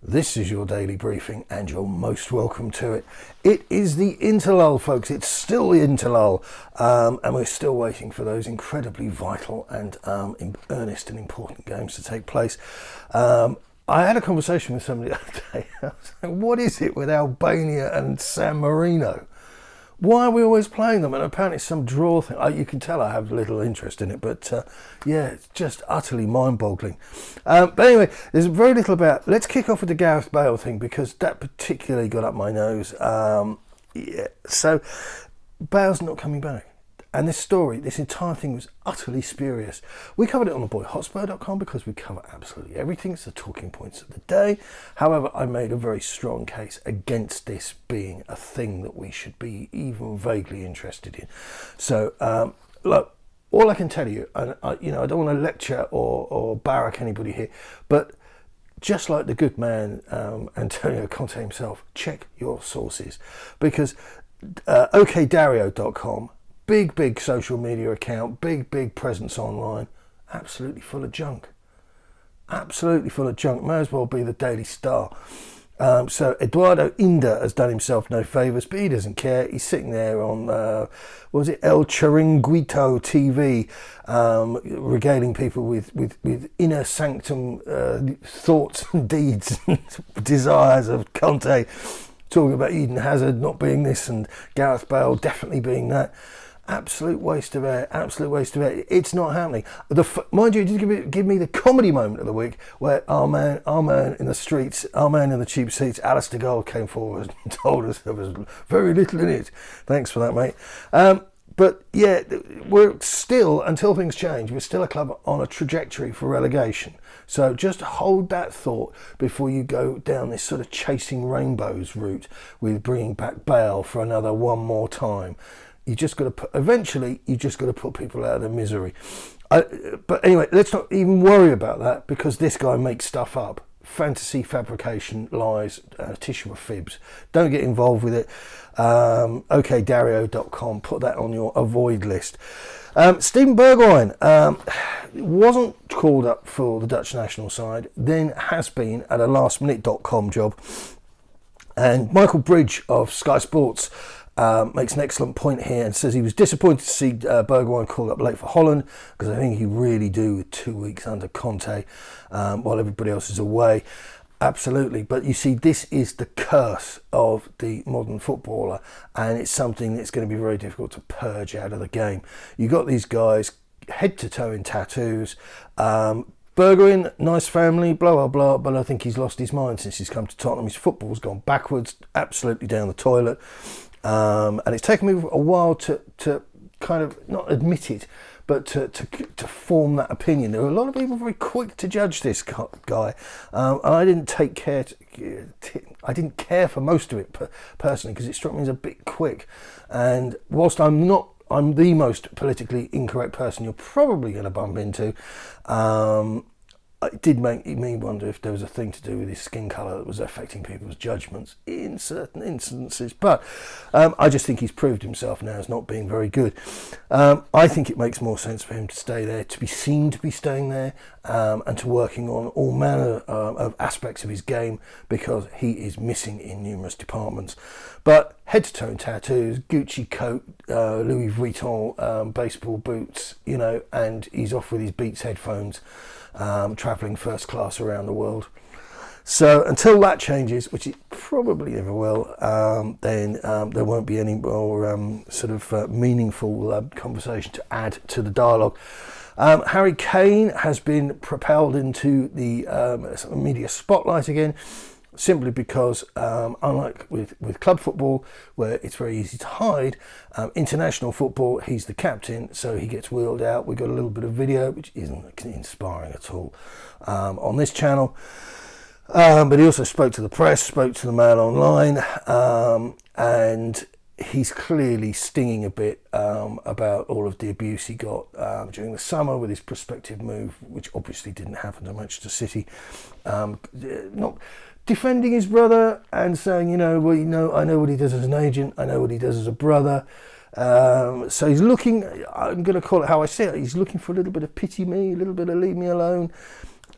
This is your daily briefing and you're most welcome to it. It is the interlull, folks. It's still the interlull, and we're still waiting for those incredibly vital and earnest and important games to take place. I had a conversation with somebody the other day. I was like, what is it with Albania and San Marino? Why are we always playing them? And apparently it's some draw thing. You can tell I have little interest in it, but yeah, it's just utterly mind-boggling. But anyway, there's very little about. Let's kick off with the Gareth Bale thing because that particularly got up my nose. Yeah, so Bale's not coming back. And this story, this entire thing was utterly spurious. We covered it on theboyhotspur.com because we cover absolutely everything. It's the talking points of the day. However, I made a very strong case against this being a thing that we should be even vaguely interested in. So, look, all I can tell you, and I don't want to lecture or barrack anybody here, but just like the good man Antonio Conte himself, check your sources. Because okdario.com, big social media account, big presence online, absolutely full of junk. Absolutely full of junk. May as well be the Daily Star. So Eduardo Inda has done himself no favours, but he doesn't care. He's sitting there on, El Chiringuito TV, regaling people with inner sanctum thoughts and deeds and desires of Conte, talking about Eden Hazard not being this and Gareth Bale definitely being that. Absolute waste of air. Absolute waste of air. It's not happening. Mind you, it did give me the comedy moment of the week where our man in the streets, our man in the cheap seats, Alistair Gold, came forward and told us there was very little in it. Thanks for that, mate. But yeah, we're still, until things change, we're still a club on a trajectory for relegation. So just hold that thought before you go down this sort of chasing rainbows route with bringing back Bale for another one more time. You just got to eventually put people out of their misery. But anyway, let's not even worry about that because this guy makes stuff up. Fantasy, fabrication, lies, tissue of fibs. Don't get involved with it. okdario.com, put that on your avoid list. Steven Bergwijn wasn't called up for the Dutch national side, then has been at a lastminute.com job. And Michael Bridge of Sky Sports makes an excellent point here and says he was disappointed to see Bergwijn called up late for Holland because I think he really do with 2 weeks under Conte while everybody else is away. Absolutely, but you see, this is the curse of the modern footballer, and it's something that's going to be very difficult to purge out of the game. You got these guys head to toe in tattoos. Bergwijn, nice family, blah blah blah, but I think he's lost his mind since he's come to Tottenham. His football's gone backwards, absolutely down the toilet. And it's taken me a while to kind of not admit it, but to form that opinion. There are a lot of people very quick to judge this guy. And I didn't take care. I didn't care for most of it personally because it struck me as a bit quick. And whilst I'm the most politically incorrect person you're probably going to bump into. It did make me wonder if there was a thing to do with his skin colour that was affecting people's judgments in certain instances. But I just think he's proved himself now as not being very good. I think it makes more sense for him to stay there, to be seen to be staying there, and to working on all manner of aspects of his game because he is missing in numerous departments. But head to toe in tattoos, Gucci coat, Louis Vuitton baseball boots, and he's off with his Beats headphones. Travelling first class around the world. So until that changes, which it probably never will, then there won't be any more meaningful conversation to add to the dialogue. Harry Kane has been propelled into the media spotlight again, simply because, unlike with club football, where it's very easy to hide, international football, he's the captain, so he gets wheeled out. We've got a little bit of video, which isn't inspiring at all, on this channel. But he also spoke to the press, spoke to the Mail Online, and he's clearly stinging a bit about all of the abuse he got during the summer with his prospective move, which obviously didn't happen to Manchester City. Not defending his brother and saying, I know what he does as an agent, I know what he does as a brother. So he's looking, I'm going to call it how I see it, he's looking for a little bit of pity me, a little bit of leave me alone.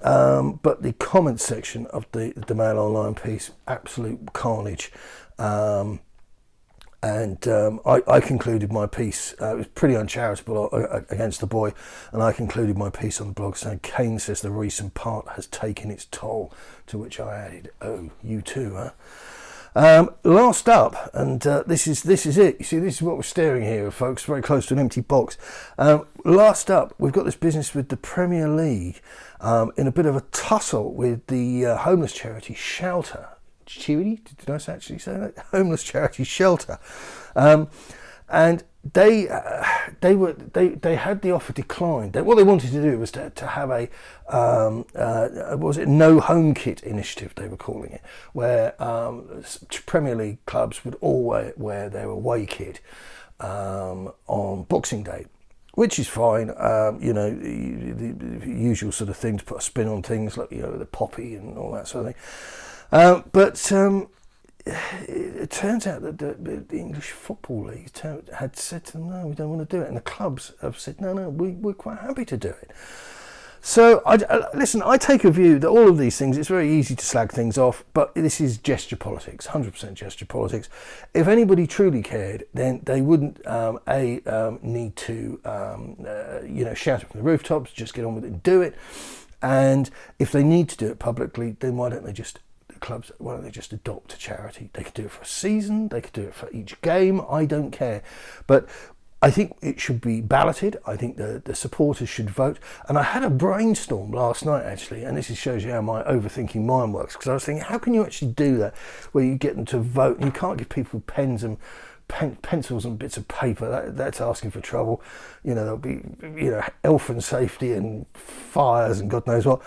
But the comment section of the Mail Online piece, absolute carnage. I concluded my piece, it was pretty uncharitable against the boy, and I concluded my piece on the blog saying, Kane says the recent part has taken its toll, to which I added, oh, you too, huh? Last up, and this is it. You see, this is what we're staring here, folks, very close to an empty box. Last up, we've got this business with the Premier League in a bit of a tussle with the homeless charity Shelter. Did I actually say that? Homeless charity Shelter, and they had the offer declined. What they wanted to do was to have a was it no home kit initiative, they were calling it, where Premier League clubs would all wear their away kit on Boxing Day, which is fine. You know, the usual sort of thing to put a spin on things, like, you know, the poppy and all that sort of thing. But it turns out that the English Football League had said to them, no, we don't want to do it. And the clubs have said, no, we're quite happy to do it. So, listen, I take a view that all of these things, it's very easy to slag things off, but this is gesture politics, 100% gesture politics. If anybody truly cared, then they wouldn't, need to, shout it from the rooftops, just get on with it and do it. And if they need to do it publicly, then why don't they just adopt a charity? They could do it for a season, they could do it for each game, I don't care. But I think it should be balloted. I think the supporters should vote. And I had a brainstorm last night, actually, and this shows you how my overthinking mind works, because I was thinking, how can you actually do that, where you get them to vote and you can't give people pens and pencils and bits of paper? That's asking for trouble. You know, there'll be, you know, health and safety and fires and God knows what.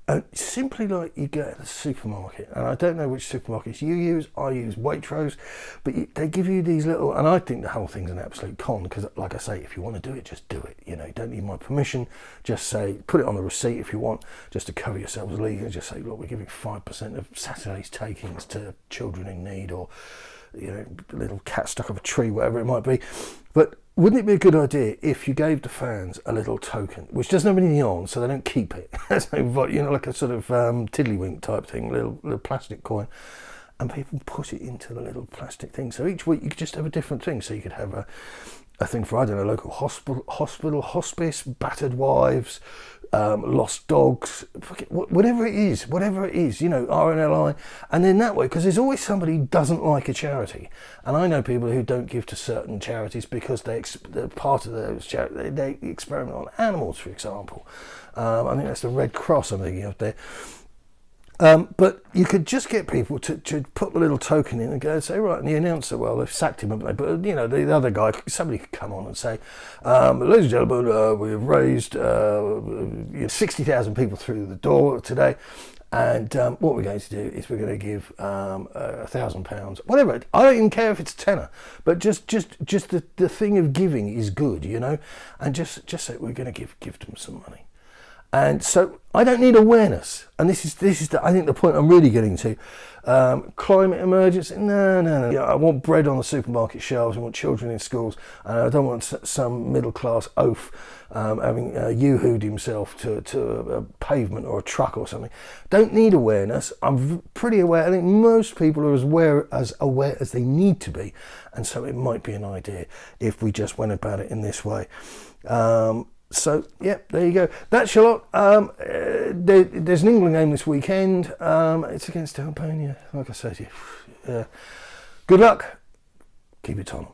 And simply like you go to the supermarket, and I don't know which supermarkets you use. I use Waitrose, but they give you these little, and I think the whole thing's an absolute con, because, like I say, if you want to do it, just do it. You know, you don't need my permission. Just say, put it on the receipt if you want, just to cover yourselves legally. Just say, look, we're giving 5% of Saturday's takings to children in need, or, you know, a little cat stuck up a tree, whatever it might be. But wouldn't it be a good idea if you gave the fans a little token, which doesn't have anything on, so they don't keep it? You know, like a sort of tiddlywink type thing, little plastic coin, and people put it into the little plastic thing. So each week you could just have a different thing. So you could have a thing for, I don't know, local hospital, hospice, battered wives, lost dogs, whatever it is, you know, RNLI. And then that way, because there's always somebody who doesn't like a charity. And I know people who don't give to certain charities because they're part of those charities. They experiment on animals, for example. I think that's the Red Cross I'm thinking of there. But you could just get people to put the little token in and go, say, right, and the announcer, well, they've sacked him, haven't they? But, you know, the other guy, somebody could come on and say, ladies and gentlemen, we've raised 60,000 people through the door today, and what we're going to do is we're going to give £1,000, whatever. I don't even care if it's a tenner, but just the thing of giving is good, you know, and just say we're going to give them some money. And so I don't need awareness, and this is I think the point I'm really getting to. Climate emergency? No. You know, I want bread on the supermarket shelves. I want children in schools, and I don't want some middle class oaf having yoo-hooed himself to a pavement or a truck or something. Don't need awareness. I'm pretty aware. I think most people are as aware as they need to be, and so it might be an idea if we just went about it in this way. So, yeah, there you go. That's your lot. There's an England game this weekend. It's against Albania, like I said. Good luck. Keep it on.